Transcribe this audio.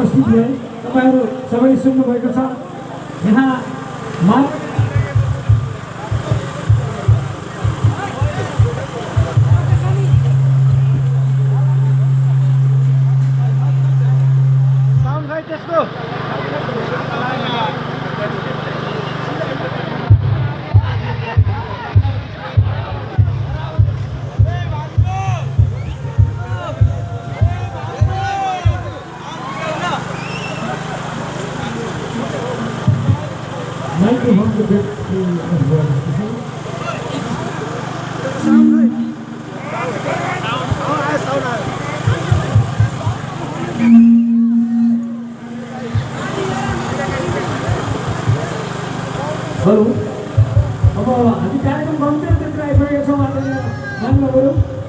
उपस्थित भए तपाईहरु सबै सुन्नु भएको छ यहाँ microphone to get Halo, apa? Hari कार्यक्रम बन्द गरेर ड्राइभर यसो मात्र मान्नु पर्यो